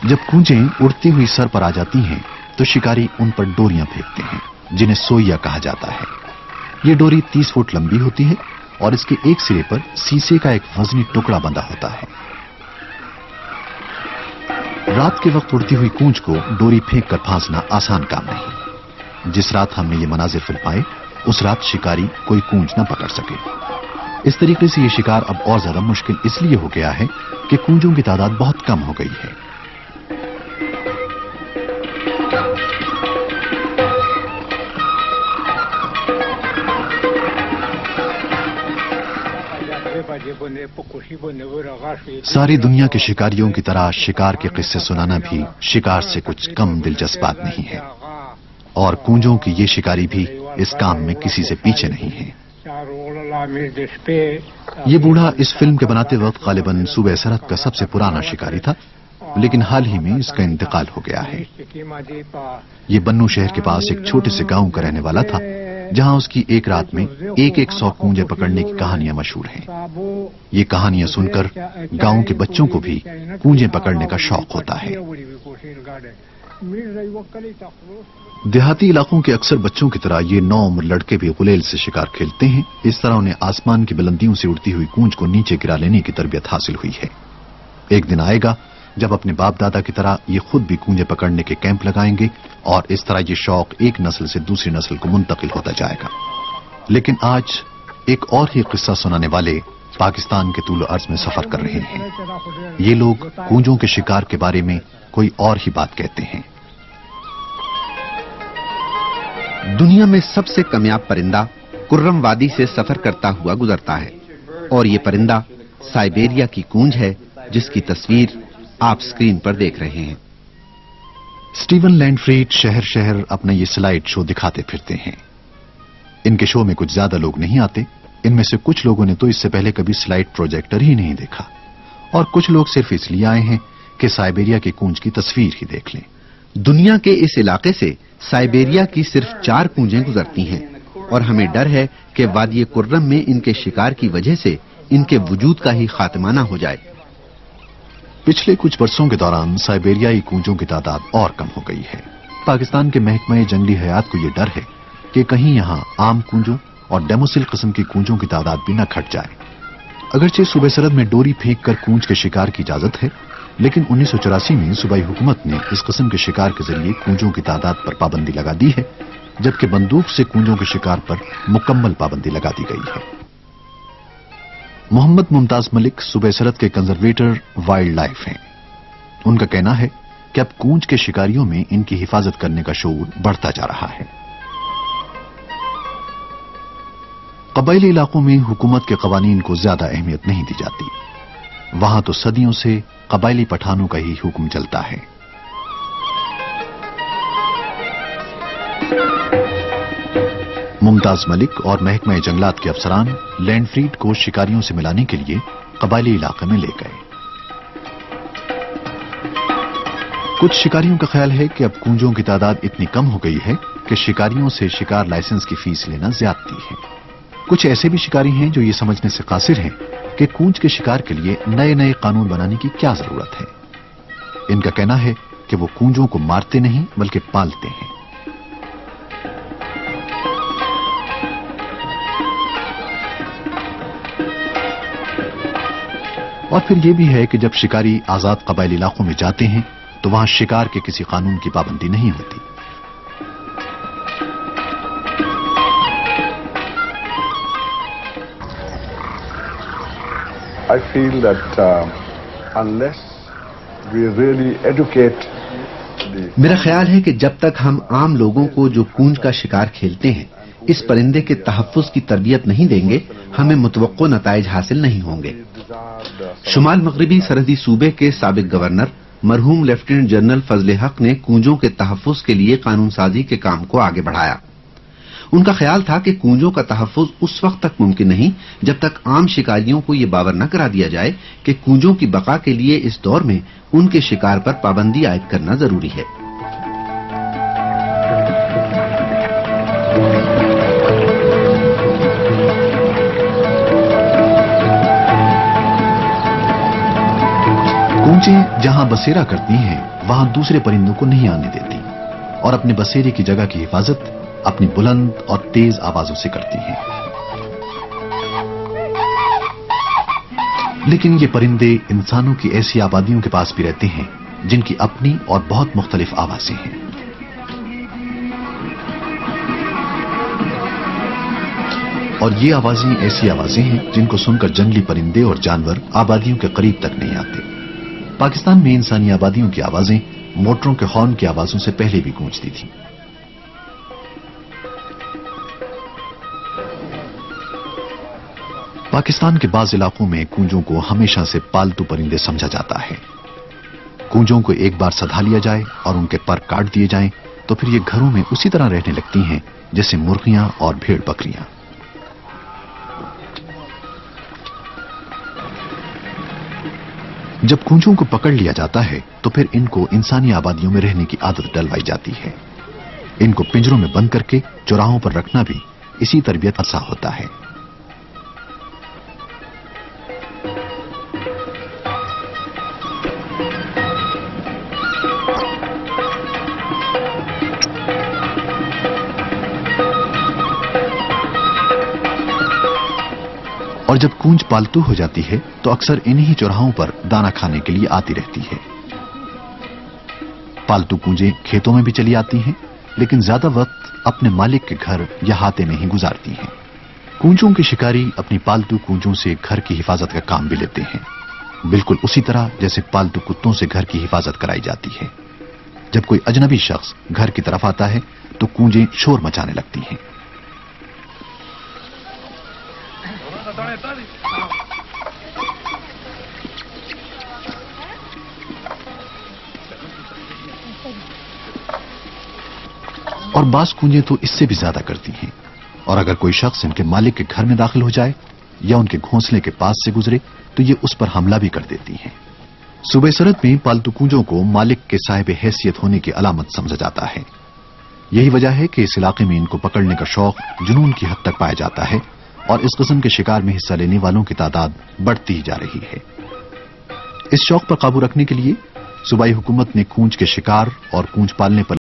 जब कूंजें उड़ती हुई सर पर आ जाती हैं तो शिकारी उन पर डोरियां फेंकते हैं जिन्हें सोइया कहा जाता है। ये डोरी 30 फुट लंबी होती है और इसके एक सिरे पर शीशे का एक वजनी टुकड़ा बंधा होता है। रात के वक्त उड़ती हुई कूंज को डोरी फेंक कर फांसना आसान काम नहीं। जिस रात हमने ये मनाजिर फिल्म पाए उस रात शिकारी कोई कूंज न पकड़ सके। इस तरीके से ये शिकार अब और ज्यादा मुश्किल इसलिए हो गया है कि कूंजों की तादाद बहुत कम हो गई है। सारी दुनिया के शिकारियों की तरह शिकार के किस्से सुनाना भी शिकार से कुछ कम दिलचस्प बात नहीं है और कूंजों की ये शिकारी भी इस काम में किसी से पीछे नहीं है। ये बूढ़ा इस फिल्म के बनाते वक्त गालिबन सूबे सरहद का सबसे पुराना शिकारी था, लेकिन हाल ही में इसका इंतकाल हो गया है। ये बन्नू शहर के पास एक छोटे से गांव का रहने वाला था जहां उसकी एक रात में 100 कूंजे पकड़ने की कहानियां मशहूर हैं। ये कहानियां सुनकर गांव के बच्चों को भी कूंजे पकड़ने का शौक होता है। देहाती इलाकों के अक्सर बच्चों की तरह ये 9 उम्र लड़के भी गुलेल से शिकार खेलते हैं। इस तरह उन्हें आसमान की बुलंदियों से उड़ती हुई कूंज को नीचे गिरा लेने की तरबियत हासिल हुई है। एक दिन आएगा जब अपने बाप दादा की तरह ये खुद भी कूंजे पकड़ने के कैंप लगाएंगे और इस तरह ये शौक एक नस्ल से दूसरी नस्ल को मुंतकिल होता जाएगा। लेकिन आज एक और ही किस्सा सुनाने वाले पाकिस्तान के तूल अर्ज में सफर कर रहे हैं। ये लोग कूंजों के शिकार के बारे में कोई और ही बात कहते हैं। दुनिया में सबसे कामयाब परिंदा कुर्रम वादी से सफर करता हुआ गुजरता है और ये परिंदा साइबेरिया की कूंज है जिसकी तस्वीर आप स्क्रीन पर देख रहे हैं। स्टीवन लैंडफ्रीड शहर शहर अपना ये स्लाइड शो दिखाते फिरते हैं। इनके शो में कुछ ज्यादा लोग नहीं आते। इनमें से कुछ लोगों ने तो इससे पहले कभी स्लाइड प्रोजेक्टर ही नहीं देखा और कुछ लोग सिर्फ इसलिए आए हैं कि साइबेरिया की कूंज की तस्वीर ही देख लें। दुनिया के इस इलाके से साइबेरिया की सिर्फ 4 कूंजें गुजरती हैं और हमें डर है कि वादी कुर्रम में इनके शिकार की वजह से इनके वजूद का ही खात्मा न हो जाए। पिछले कुछ वर्षों के दौरान साइबेरियाई कूंजों की तादाद और कम हो गई है। पाकिस्तान के महकमे जंगली हयात को यह डर है कि कहीं यहां आम कूंजों और डेमोसिल किस्म की कूंजों की तादाद भी न घट जाए। अगरचे सूबे सरहद में डोरी फेंक कर कूंज के शिकार की इजाजत है, लेकिन 1984 में सूबाई हुकूमत ने इस किस्म के शिकार के जरिए कूंजों की तादाद पर पाबंदी लगा दी है, जबकि बंदूक से कूंजों के शिकार पर मुकम्मल पाबंदी लगा दी गई है। मोहम्मद मुमताज मलिक सूबे सरहद के कंजर्वेटर वाइल्ड लाइफ हैं। उनका कहना है कि अब कूंज के शिकारियों में इनकी हिफाजत करने का शऊर बढ़ता जा रहा है। कबायली इलाकों में हुकूमत के कवानीन को ज्यादा अहमियत नहीं दी जाती। वहां तो सदियों से कबायली पठानों का ही हुक्म चलता है। मुमताज मलिक और महकमा जंगलात के अफसरान लैंडफ्रीड को शिकारियों से मिलाने के लिए कबायली इलाके में ले गए। कुछ शिकारियों का ख्याल है कि अब कूंजों की तादाद इतनी कम हो गई है कि शिकारियों से शिकार लाइसेंस की फीस लेना ज्यादती है। कुछ ऐसे भी शिकारी हैं जो ये समझने से कासिर हैं कि कूंज के शिकार के लिए नए नए कानून बनाने की क्या जरूरत है। इनका कहना है कि वो कूंजों को मारते नहीं बल्कि पालते हैं। और फिर यह भी है कि जब शिकारी आजाद कबायली इलाकों में जाते हैं तो वहां शिकार के किसी कानून की पाबंदी नहीं होती। I feel that unless we really educate मेरा ख्याल है कि जब तक हम आम लोगों को जो कूंज का शिकार खेलते हैं इस परिंदे के तहफ्फुज की तरबियत नहीं देंगे, हमें मुतवक्को नताइज हासिल नहीं होंगे। शुमाल मगरिबी सरहदी सूबे के साबिक गवर्नर मरहूम लेफ्टिनेंट जनरल फजले हक ने कूंजों के तहफ्फुज के लिए कानून साजी के काम को आगे बढ़ाया। उनका ख्याल था कि कूंजों का तहफ्फुज उस वक्त तक मुमकिन नहीं जब तक आम शिकारियों को ये बावर न करा दिया जाए कि कूंजों की बका के लिए इस दौर में उनके शिकार पर पाबंदी आयद करना जरूरी है। कूंजें जहां बसेरा करती हैं वहां दूसरे परिंदों को नहीं आने देती और अपने बसेरे की जगह की हिफाजत अपनी बुलंद और तेज आवाजों से करती हैं। लेकिन ये परिंदे इंसानों की ऐसी आबादियों के पास भी रहते हैं जिनकी अपनी और बहुत मुख्तलिफ आवाजें हैं। और ये आवाजें ऐसी आवाजें हैं जिनको सुनकर जंगली परिंदे और जानवर आबादियों के करीब तक नहीं आते। पाकिस्तान में इंसानी आबादियों की आवाजें मोटरों के हॉर्न की आवाजों से पहले भी गूंजती थीं। पाकिस्तान के बाज़ इलाकों में कूंजों को हमेशा से पालतू परिंदे समझा जाता है। कूंजों को एक बार सधा लिया जाए और उनके पर काट दिए जाएं तो फिर ये घरों में उसी तरह रहने लगती हैं जैसे मुर्गियां और भेड़ बकरियां। जब कूंजों को पकड़ लिया जाता है तो फिर इनको इंसानी आबादियों में रहने की आदत डलवाई जाती है। इनको पिंजरों में बंद करके चौराहों पर रखना भी इसी तरबियत का सा होता है। और जब कूंज पालतू हो जाती है तो अक्सर इन्हीं चौराहों पर दाना खाने के लिए आती रहती है। पालतू कूंजें खेतों में भी चली आती हैं, लेकिन ज्यादा वक्त अपने मालिक के घर या हाते में ही गुजारती हैं। कूंजों के शिकारी अपनी पालतू कूंजों से घर की हिफाजत का काम भी लेते हैं, बिल्कुल उसी तरह जैसे पालतू कुत्तों से घर की हिफाजत कराई जाती है। जब कोई अजनबी शख्स घर की तरफ आता है तो कूंजें शोर मचाने लगती हैं। और बास कूंजें तो इससे भी ज्यादा करती हैं, और अगर कोई शख्स इनके मालिक के घर में दाखिल हो जाए या उनके घोंसले के पास से गुजरे तो ये उस पर हमला भी कर देती हैं। सूबे सरहद में पालतू कूंजों को मालिक के साहिब हैसियत होने की अलामत समझा जाता है। यही वजह है कि इस इलाके में इनको पकड़ने का शौक जुनून की हद तक पाया जाता है और इस किस्म के शिकार में हिस्सा लेने वालों की तादाद बढ़ती ही जा रही है। इस शौक पर काबू रखने के लिए सूबाई हुकूमत ने कूंज के शिकार और कूंज पालने पर